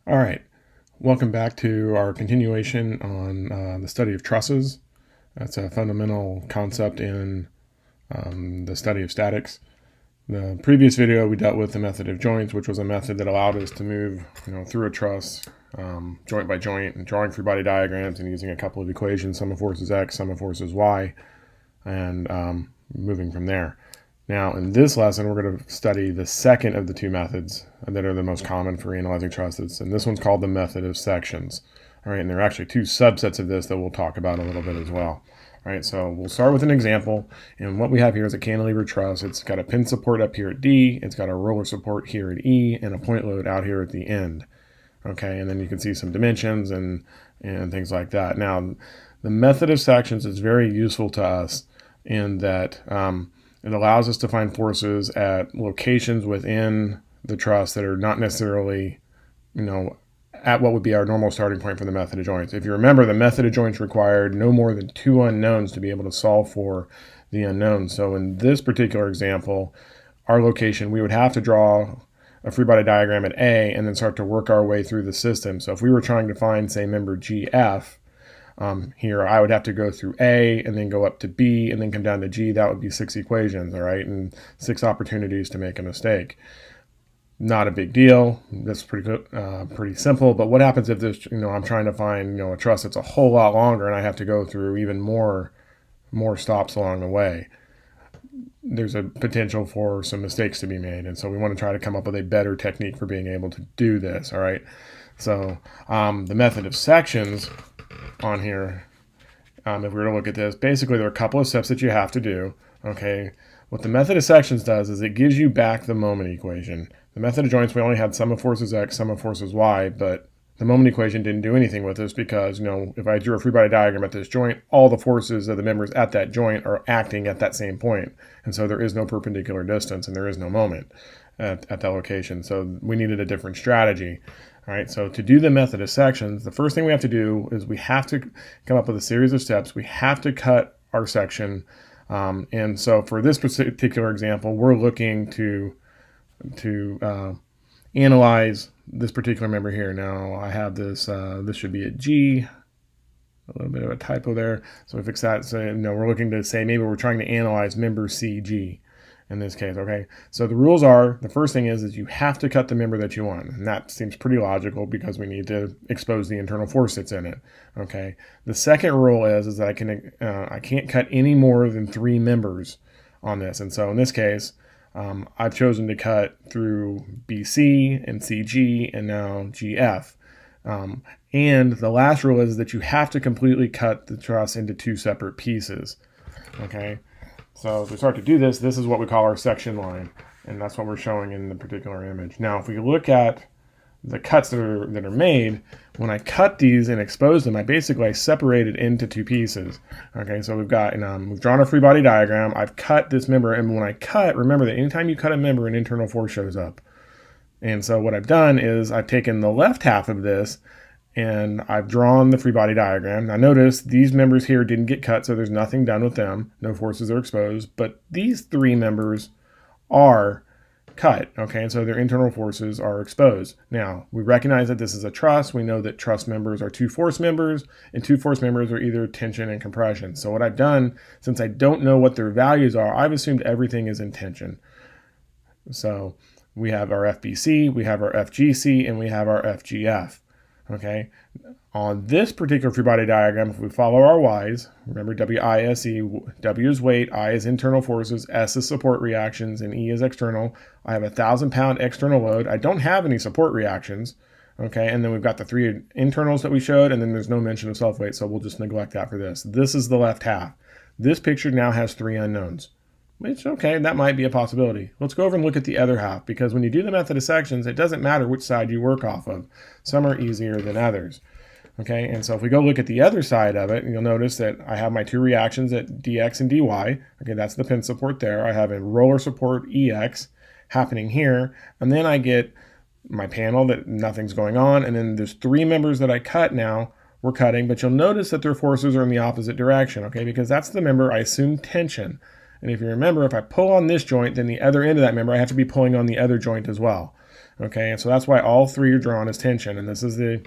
All right, welcome back to our continuation on the study of trusses. That's a fundamental concept in the study of statics. The previous video we dealt with the method of joints, which was a method that allowed us to move through a truss joint by joint and drawing free body diagrams and using a couple of equations, sum of forces x, sum of forces y, and moving from there. Now, in this lesson, we're going to study the second of the two methods that are the most common for analyzing trusses, and this one's called the method of sections. All right, and there are actually two subsets of this that we'll talk about a little bit as well. All right, so we'll start with an example, and what we have here is a cantilever truss. It's got a pin support up here at D, it's got a roller support here at E, and a point load out here at the end. Okay, and then you can see some dimensions and things like that. Now, the method of sections is very useful to us in that it allows us to find forces at locations within the truss that are not necessarily, at what would be our normal starting point for the method of joints. If you remember, the method of joints required no more than two unknowns to be able to solve for the unknowns. So in this particular example, our location, we would have to draw a free body diagram at A and then start to work our way through the system. So if we were trying to find, say, member GF, here I would have to go through A and then go up to B and then come down to G. That would be 6 equations, all right, and 6 opportunities to make a mistake. Not a big deal. That's pretty simple. But what happens if this, I'm trying to find, a truss that's a whole lot longer and I have to go through even more stops along the way? There's a potential for some mistakes to be made, and so we want to try to come up with a better technique for being able to do this, all right? So the method of sections on here, if we were to look at this, basically there are a couple of steps that you have to do. Okay, what the method of sections does is it gives you back the moment equation. The method of joints, we only had sum of forces x, sum of forces y, but the moment equation didn't do anything with this because, if I drew a free body diagram at this joint, all the forces of the members at that joint are acting at that same point, and so there is no perpendicular distance and there is no moment at that location. So we needed a different strategy. All right, so to do the method of sections, the first thing we have to do is we have to come up with a series of steps. We have to cut our section. And so for this particular example, we're looking to analyze this particular member here. Now I have this, this should be a G, a little bit of a typo there. So we fix that. So we're looking to say maybe we're trying to analyze member CG. In this case, okay? So the rules are, the first thing is you have to cut the member that you want. And that seems pretty logical because we need to expose the internal force that's in it, okay? The second rule is that I can't cut any more than 3 members on this. And so in this case, I've chosen to cut through BC and CG and now GF. And the last rule is that you have to completely cut the truss into 2 separate pieces, okay? So to start to do this, this is what we call our section line, and that's what we're showing in the particular image. Now, if we look at the cuts that are made, when I cut these and expose them, I separate it into 2 pieces. Okay, so we've drawn a free body diagram. I've cut this member, and when I cut, remember that anytime you cut a member, an internal force shows up. And so what I've done is I've taken the left half of this and I've drawn the free body diagram. Now notice these members here didn't get cut, so there's nothing done with them. No forces are exposed, but these 3 members are cut, okay? And so their internal forces are exposed. Now, we recognize that this is a truss. We know that truss members are 2 force members, and 2 force members are either tension and compression. So what I've done, since I don't know what their values are, I've assumed everything is in tension. So we have our FBC, we have our FGC, and we have our FGF. Okay, on this particular free body diagram, if we follow our Y's, remember WISE, W is weight, I is internal forces, S is support reactions, and E is external. I have a 1,000-pound external load. I don't have any support reactions. Okay, and then we've got the 3 internals that we showed, and then there's no mention of self-weight, so we'll just neglect that for this. This is the left half. This picture now has 3 unknowns. It's okay, that might be a possibility. Let's go over and look at the other half, because when you do the method of sections, it doesn't matter which side you work off of. Some are easier than others. Okay, and so if we go look at the other side of it, you'll notice that I have my 2 reactions at dx and dy. Okay, that's the pin support there. I have a roller support ex happening here, and then I get my panel that nothing's going on, and then there's 3 members that I cut now. We're cutting, but you'll notice that their forces are in the opposite direction, okay, because that's the member I assume tension. And if you remember, if I pull on this joint, then the other end of that member, I have to be pulling on the other joint as well. Okay, and so that's why all three are drawn as tension, and this is the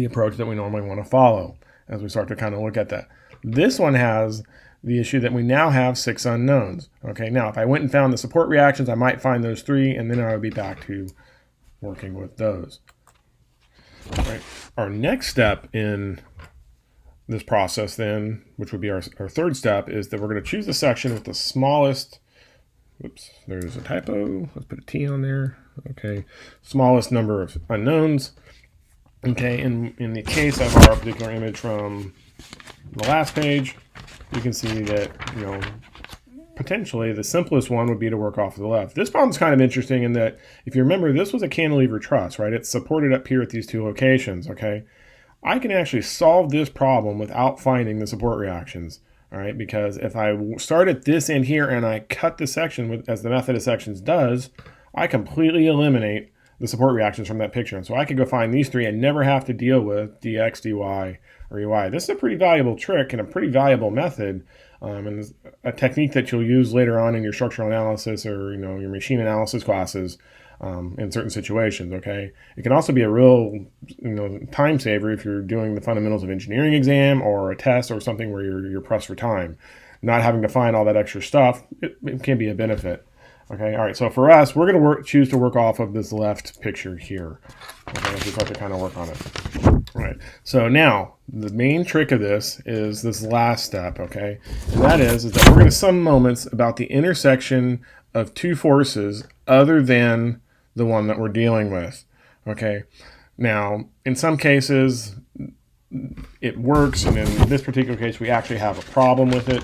approach that we normally want to follow as we start to kind of look at that. This one has the issue that we now have 6 unknowns. Okay, now if I went and found the support reactions, I might find those 3, and then I would be back to working with those. All right. Our next step in this process then, which would be our third step, is that we're going to choose the section with the smallest, whoops, there's a typo, let's put a T on there, okay, smallest number of unknowns. Okay, in the case of our particular image from the last page, you can see that, potentially the simplest one would be to work off to the left. This problem's kind of interesting in that, if you remember, this was a cantilever truss, right? It's supported up here at these 2 locations, okay? I can actually solve this problem without finding the support reactions, all right? Because if I start at this end here and I cut the section, as the method of sections does, I completely eliminate the support reactions from that picture. And so I could go find these 3 and never have to deal with dx, dy, or ey. This is a pretty valuable trick and a pretty valuable method, and a technique that you'll use later on in your structural analysis or your machine analysis classes in certain situations. Okay, it can also be a real time saver if you're doing the fundamentals of engineering exam or a test or something where you're pressed for time. Not having to find all that extra stuff, it can be a benefit. Okay, all right, so for us, we're going to choose to work off of this left picture here. Okay, as we start to kind of work on it. All right, so now, the main trick of this is this last step, okay? And that is that we're going to sum moments about the intersection of 2 forces other than the one that we're dealing with, okay? Now, in some cases, it works, and in this particular case, we actually have a problem with it.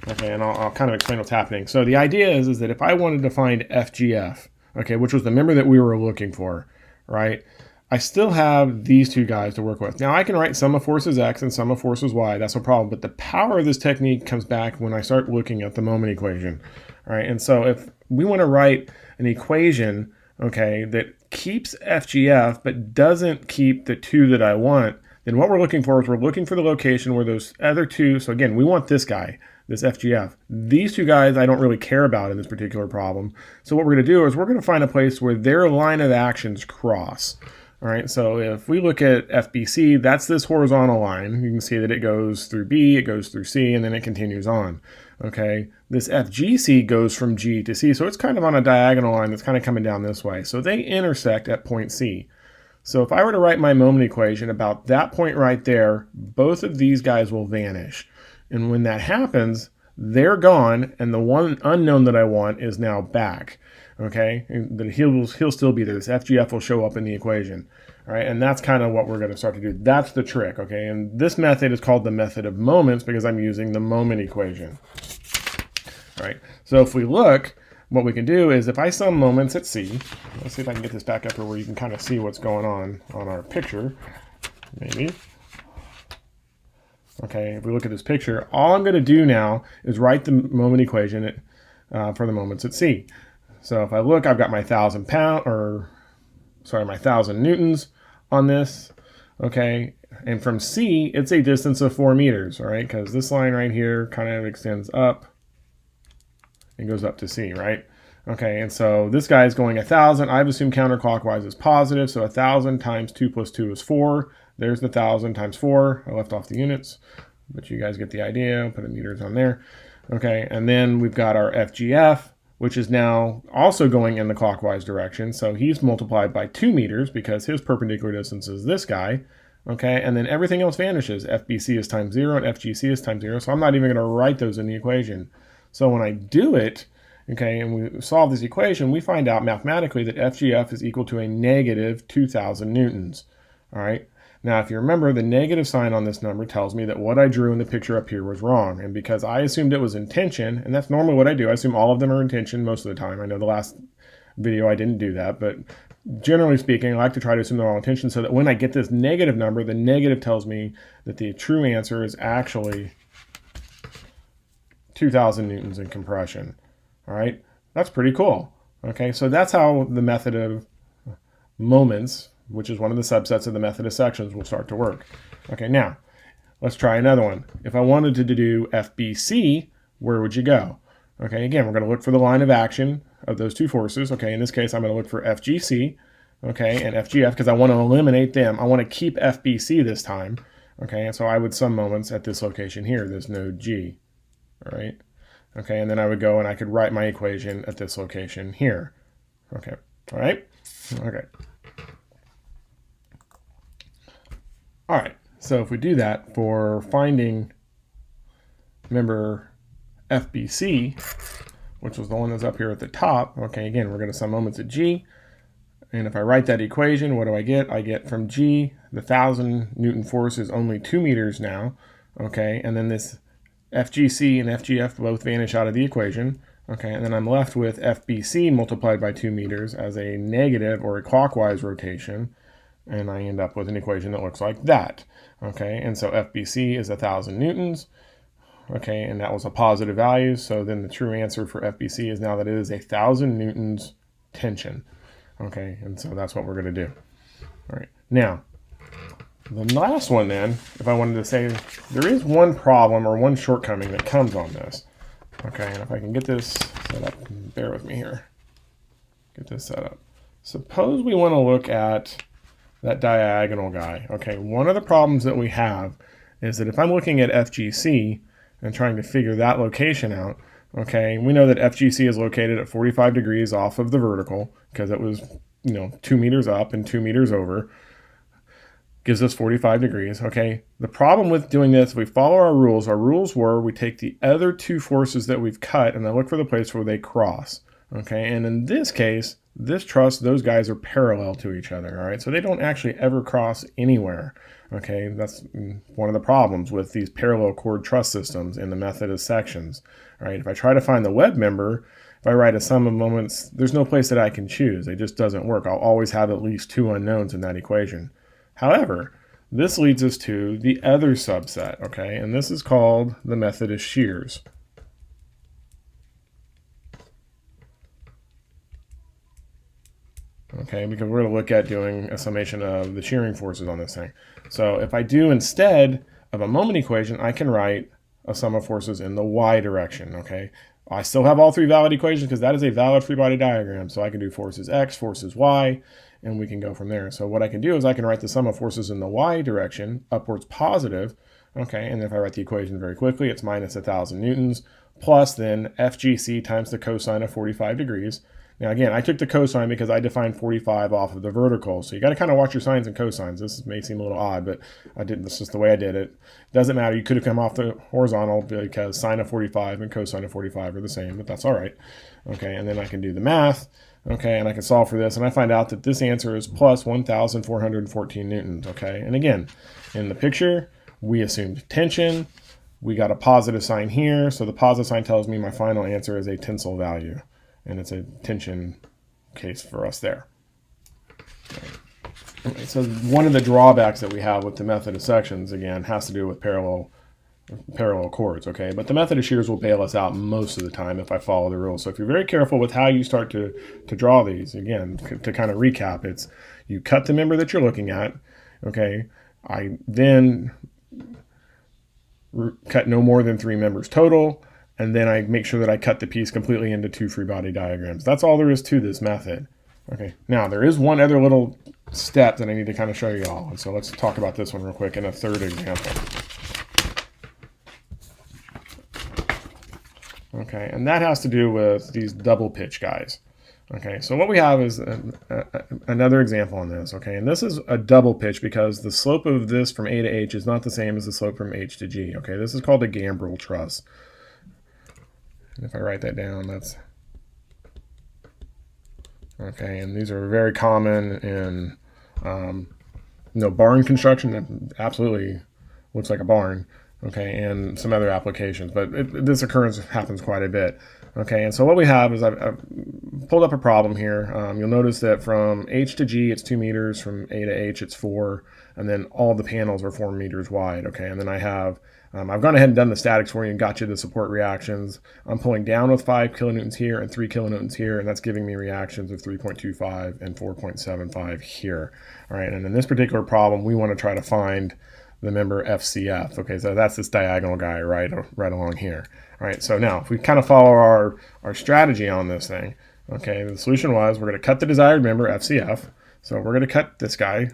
Okay, and I'll kind of explain what's happening. So the idea is that if I wanted to find FGF, okay, which was the member that we were looking for, right, I still have these 2 guys to work with. Now I can write sum of forces X and sum of forces Y, that's no problem, but the power of this technique comes back when I start looking at the moment equation. All right, and so if we want to write an equation, okay, that keeps FGF but doesn't keep the 2 that I want, then what we're looking for is we're looking for the location where those other 2, so again, we want this guy, this FGF. These 2 guys I don't really care about in this particular problem. So what we're going to do is we're going to find a place where their line of actions cross. All right, so if we look at FBC, that's this horizontal line. You can see that it goes through B, it goes through C, and then it continues on. Okay, this FGC goes from G to C, so it's kind of on a diagonal line that's kind of coming down this way. So they intersect at point C. So if I were to write my moment equation about that point right there, both of these guys will vanish. And when that happens, they're gone, and the one unknown that I want is now back. Okay, and he'll still be there. This FGF will show up in the equation. All right, and that's kind of what we're going to start to do. That's the trick. Okay, and this method is called the method of moments because I'm using the moment equation. All right, so if we look, what we can do is if I sum moments at C, let's see if I can get this back up here where you can kind of see what's going on our picture, maybe. Okay, if we look at this picture, all I'm going to do now is write the moment equation for the moments at C. So if I look, I've got my 1,000 newtons on this, okay? And from C, it's a distance of 4 meters, all right? Because this line right here kind of extends up and goes up to C, right? Okay, and so this guy is going 1,000. I've assumed counterclockwise is positive, so 1,000 times 2 plus 2 is 4. There's the 1,000 times 4. I left off the units, but you guys get the idea. I'll put the meters on there. Okay, and then we've got our FGF, which is now also going in the clockwise direction. So he's multiplied by 2 meters because his perpendicular distance is this guy. Okay, and then everything else vanishes. FBC is times 0 and FGC is times 0. So I'm not even going to write those in the equation. So when I do it, okay, and we solve this equation, we find out mathematically that FGF is equal to a negative 2,000 newtons. All right. Now, if you remember, the negative sign on this number tells me that what I drew in the picture up here was wrong. And because I assumed it was in tension, and that's normally what I do, I assume all of them are in tension most of the time. I know the last video I didn't do that, but generally speaking, I like to try to assume they're all in tension so that when I get this negative number, the negative tells me that the true answer is actually 2,000 newtons in compression. All right, that's pretty cool. Okay, so that's how the method of moments, which is one of the subsets of the method of sections, will start to work. Okay, now, let's try another one. If I wanted to do FBC, where would you go? Okay, again, we're going to look for the line of action of those two forces. Okay, in this case, I'm going to look for FGC, okay, and FGF because I want to eliminate them. I want to keep FBC this time, okay, and so I would sum moments at this location here, this node G, all right, okay, and then I would go and I could write my equation at this location here, okay, all right, okay. All right, so if we do that for finding member FBC, which was the one that's up here at the top, okay, again, we're going to sum moments at G, and if I write that equation, what do I get? I get from G, the 1,000 Newton force is only 2 meters now, okay, and then this FGC and FGF both vanish out of the equation, okay, and then I'm left with FBC multiplied by 2 meters as a negative or a clockwise rotation, and I end up with an equation that looks like that, okay, and so FBC is 1,000 newtons, okay, and that was a positive value, so then the true answer for FBC is now that it is 1,000 newtons tension, okay, and so that's what we're going to do. All right, now, the last one then, if I wanted to say, there is one problem or one shortcoming that comes on this, okay, and if I can get this set up, bear with me here, get this set up. Suppose we want to look at that diagonal guy. Okay, one of the problems that we have is that if I'm looking at FGC and trying to figure that location out, okay, we know that FGC is located at 45 degrees off of the vertical because it was, 2 meters up and 2 meters over, gives us 45 degrees, okay. The problem with doing this, if we follow our rules were we take the other two forces that we've cut and then look for the place where they cross, okay, and in this case, this truss, those guys are parallel to each other, all right? So they don't actually ever cross anywhere, okay? That's one of the problems with these parallel chord truss systems in the method of sections, all right? If I try to find the web member, if I write a sum of moments, there's no place that I can choose. It just doesn't work. I'll always have at least two unknowns in that equation. However, this leads us to the other subset, okay? And this is called the method of shears. Okay, because we're going to look at doing a summation of the shearing forces on this thing. So if I do instead of a moment equation, I can write a sum of forces in the y direction, okay? I still have all three valid equations because that is a valid free body diagram. So I can do forces x, forces y, and we can go from there. So what I can do is I can write the sum of forces in the y direction, upwards positive, okay? And if I write the equation very quickly, it's minus 1,000 newtons, plus then FGC times the cosine of 45 degrees. Now again, I took the cosine because I defined 45 off of the vertical, so you got to kind of watch your sines and cosines. This may seem a little odd, but this is just the way I did it. Doesn't matter, you could have come off the horizontal because sine of 45 and cosine of 45 are the same, but that's all right. Okay, and then I can do the math, okay, and I can solve for this, and I find out that this answer is plus 1,414 newtons, okay? And again, in the picture, we assumed tension. We got a positive sign here, so the positive sign tells me my final answer is a tensile value. And it's a tension case for us there. Okay, so one of the drawbacks that we have with the method of sections, again, has to do with parallel chords, okay? But the method of shears will bail us out most of the time if I follow the rules. So if you're very careful with how you start to draw these, again, to kind of recap, it's you cut the member that you're looking at, okay? I then cut no more than 3 members total, and then I make sure that I cut the piece completely into 2 free body diagrams. That's all there is to this method. Okay, now there is one other little step that I need to kind of show you all. And so let's talk about this one real quick in a third example. Okay, and that has to do with these double pitch guys. Okay, so what we have is another example on this, okay, and this is a double pitch because the slope of this from A to H is not the same as the slope from H to G, okay? This is called a gambrel truss. And if I write that down, that's okay, and these are very common in barn construction. That absolutely looks like a barn, okay, and some other applications, but this occurrence happens quite a bit. Okay, and so what we have is I've pulled up a problem here. You'll notice that from H to G it's 2 meters, from A to H it's 4, and then all the panels are 4 meters wide. Okay, and then I have I've gone ahead and done the statics for you and got you the support reactions. I'm pulling down with 5 kilonewtons here and 3 kilonewtons here, and that's giving me reactions of 3.25 and 4.75 here. All right, and in this particular problem, we want to try to find the member FCF. Okay, so that's this diagonal guy right along here. All right, so now if we kind of follow our strategy on this thing, Okay, the solution was we're going to cut the desired member, FCF. So we're going to cut this guy.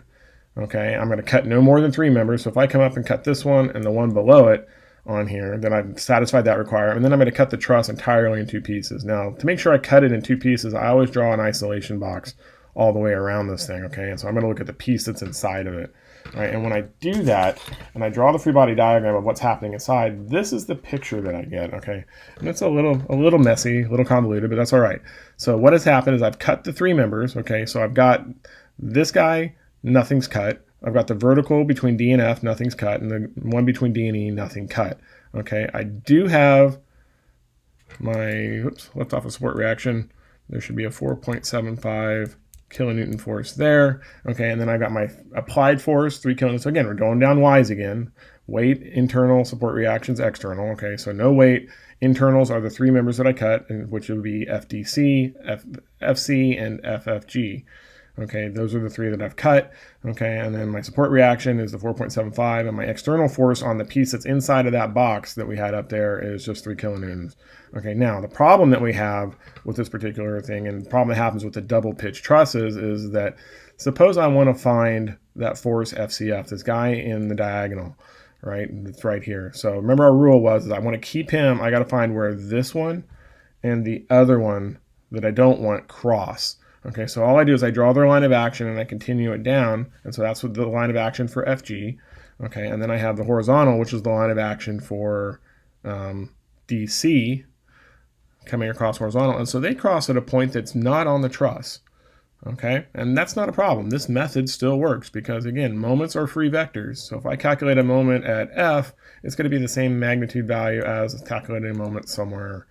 Okay, I'm going to cut no more than 3 members. So if I come up and cut this one and the one below it on here, then I've satisfied that requirement. And then I'm going to cut the truss entirely in 2 pieces. Now, to make sure I cut it in 2 pieces, I always draw an isolation box all the way around this thing, okay? And so I'm going to look at the piece that's inside of it, right? And when I do that, and I draw the free body diagram of what's happening inside, this is the picture that I get, okay? And it's a little messy, a little convoluted, but that's all right. So what has happened is I've cut the 3 members, okay? So I've got this guy, nothing's cut. I've got the vertical between D and F, nothing's cut, and the one between D and E, nothing cut, okay? I do have my, left off a support reaction. There should be a 4.75 kilonewton force there, okay, and then I got my applied force, 3 kilonewtons. So again, we're going down Y's again. Weight, internal, support reactions, external, okay, so no weight. Internals are the 3 members that I cut, which would be FDC, FC, and FFG. Okay, those are the 3 that I've cut. Okay, and then my support reaction is the 4.75, and my external force on the piece that's inside of that box that we had up there is just 3 kilonewtons. Okay, now the problem that we have with this particular thing, and the problem that happens with the double pitch trusses, is that suppose I want to find that force FCF, this guy in the diagonal, right? It's right here. So remember our rule was that I want to keep him, I got to find where this one and the other one that I don't want cross. Okay, so all I do is I draw their line of action and I continue it down, and so that's what the line of action for FG. Okay, and then I have the horizontal, which is the line of action for DC coming across horizontal, and so they cross at a point that's not on the truss. Okay, and that's not a problem. This method still works because, again, moments are free vectors. So if I calculate a moment at F, it's going to be the same magnitude value as calculating a moment somewhere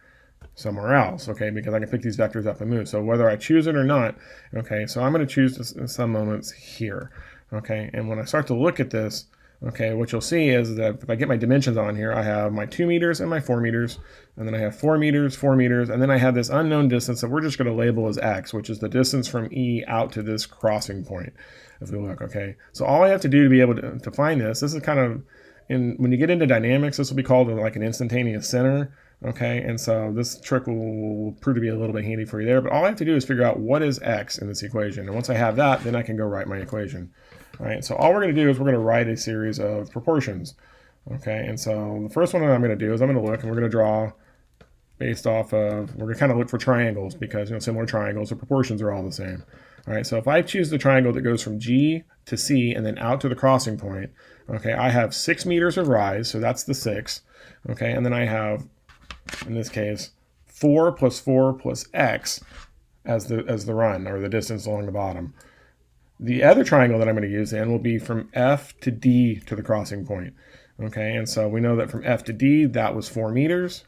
else, okay, because I can pick these vectors up and move. So whether I choose it or not, okay, so I'm going to choose some moments here, okay, and when I start to look at this, okay, what you'll see is that if I get my dimensions on here, I have my 2 meters and my 4 meters, and then I have 4 meters, 4 meters, and then I have this unknown distance that we're just going to label as X, which is the distance from E out to this crossing point, if we look, okay. So all I have to do to be able to find this is kind of, when you get into dynamics, this will be called like an instantaneous center. Okay, and so this trick will prove to be a little bit handy for you there, but all I have to do is figure out what is X in this equation, and once I have that, then I can go write my equation. All right, so all we're going to do is we're going to write a series of proportions. Okay, and so the first one that I'm going to do is I'm going to look, and we're going to draw based off of, we're going to kind of look for triangles because, similar triangles, the proportions are all the same. All right, so if I choose the triangle that goes from G to C and then out to the crossing point, okay, I have 6 meters of rise, so that's the 6, okay, and then I have, in this case, 4 plus X as the run, or the distance along the bottom. The other triangle that I'm going to use then will be from F to D to the crossing point. Okay, and so we know that from F to D, that was 4 meters.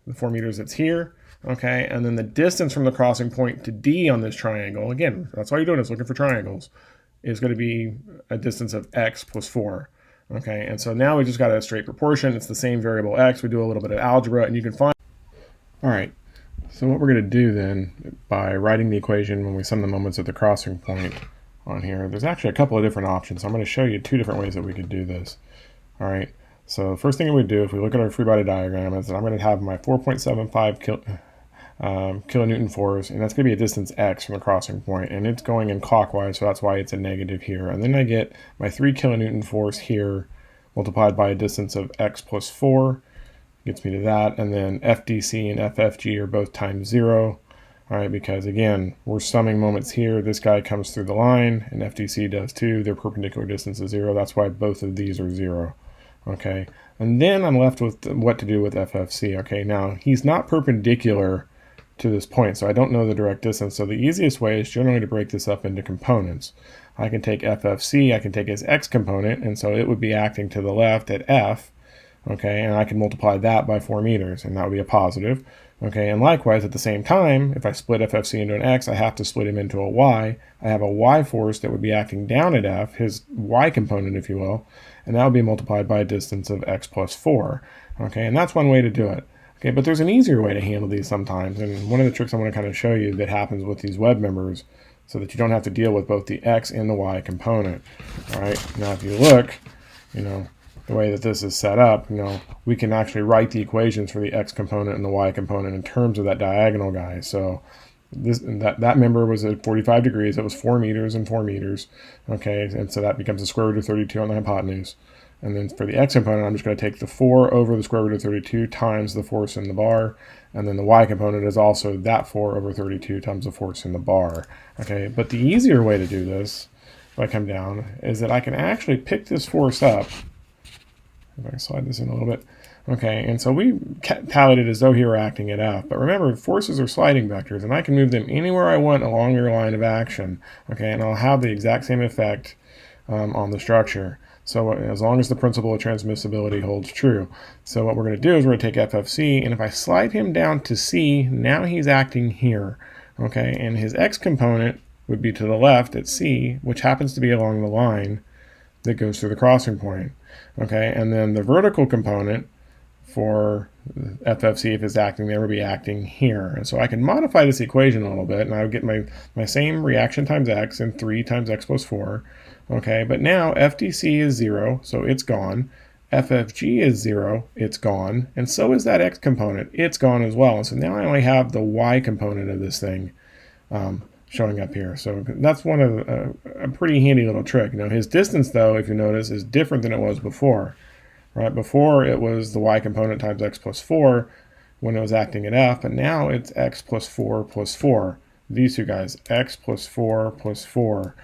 The 4 meters that's here. Okay, and then the distance from the crossing point to D on this triangle, again, that's all you're doing is looking for triangles, is going to be a distance of X plus 4. Okay, and so now we just got a straight proportion. It's the same variable X. We do a little bit of algebra, and you can find. All right, so what we're going to do then, by writing the equation when we sum the moments at the crossing point on here, there's actually a couple of different options. I'm going to show you 2 different ways that we could do this. All right, so the first thing we do, if we look at our free body diagram, is that I'm going to have my 4.75 kilonewton force, and that's going to be a distance X from the crossing point, and it's going in clockwise, so that's why it's a negative here. And then I get my 3 kilonewton force here multiplied by a distance of X plus 4, gets me to that, and then FDC and FFG are both times 0, all right, because again, we're summing moments here. This guy comes through the line, and FDC does too. Their perpendicular distance is 0. That's why both of these are 0. Okay, and then I'm left with what to do with FFC. Okay, now he's not perpendicular to this point, so I don't know the direct distance. So the easiest way is generally to break this up into components. I can take FFC, I can take his X component, and so it would be acting to the left at F, okay, and I can multiply that by 4 meters, and that would be a positive. Okay, and likewise, at the same time, if I split FFC into an X, I have to split him into a Y. I have a Y force that would be acting down at F, his Y component, if you will, and that would be multiplied by a distance of X plus 4. Okay, and that's one way to do it. Okay, but there's an easier way to handle these sometimes, and one of the tricks I want to kind of show you that happens with these web members so that you don't have to deal with both the X and the Y component. All right, now if you look, the way that this is set up, we can actually write the equations for the X component and the Y component in terms of that diagonal guy. So that member was at 45 degrees. It was 4 meters and 4 meters. Okay, and so that becomes the square root of 32 on the hypotenuse. And then for the x component, I'm just going to take the 4 over the square root of 32 times the force in the bar. And then the y component is also that 4 over 32 times the force in the bar. Okay, but the easier way to do this, if I come down, is that I can actually pick this force up. If I slide this in a little bit. Okay, and so we tallied it as though he were acting at F. But remember, forces are sliding vectors, and I can move them anywhere I want along your line of action. Okay, and I'll have the exact same effect on the structure. So as long as the principle of transmissibility holds true. So what we're going to do is we're going to take FFC, and if I slide him down to C, now he's acting here. Okay, and his x component would be to the left at C, which happens to be along the line that goes through the crossing point. Okay, and then the vertical component for FFC, if it's acting there, would be acting here. And so I can modify this equation a little bit, and I would get my same reaction times x and 3 times x plus 4. Okay, but now FDC is 0, so it's gone. FFG is 0, it's gone. And so is that x component. It's gone as well. And so now I only have the y component of this thing showing up here. So that's one of a pretty handy little trick. Now his distance, though, if you notice, is different than it was before. Right? Before it was the y component times x plus 4 when it was acting at F, but now it's x plus 4 plus 4. These two guys, x plus 4 plus 4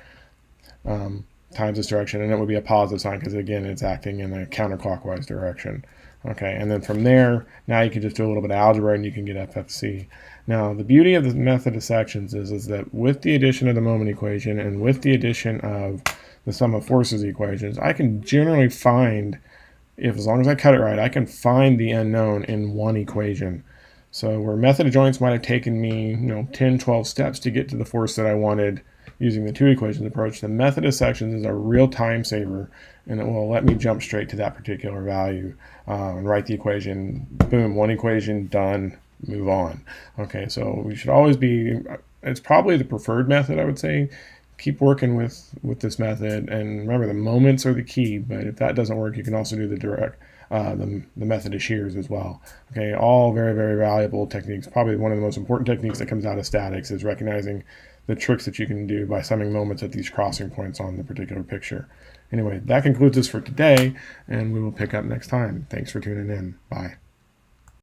times this direction, and it would be a positive sign because, again, it's acting in a counterclockwise direction. Okay, and then from there, now you can just do a little bit of algebra and you can get FFC. Now, the beauty of the method of sections is that with the addition of the moment equation and with the addition of the sum of forces equations, I can generally find, as long as I cut it right, I can find the unknown in one equation. So where method of joints might have taken me 10, 12 steps to get to the force that I wanted using the two equations approach, the method of sections is a real time saver, and it will let me jump straight to that particular value and write the equation. Boom, one equation, done, move on. Okay, so we should always be, it's probably the preferred method, I would say. Keep working with this method, and remember, the moments are the key, but if that doesn't work, you can also do the method of shears as well. Okay, all very, very valuable techniques. Probably one of the most important techniques that comes out of statics is recognizing the tricks that you can do by summing moments at these crossing points on the particular picture. Anyway, that concludes this for today, and we will pick up next time. Thanks for tuning in. Bye.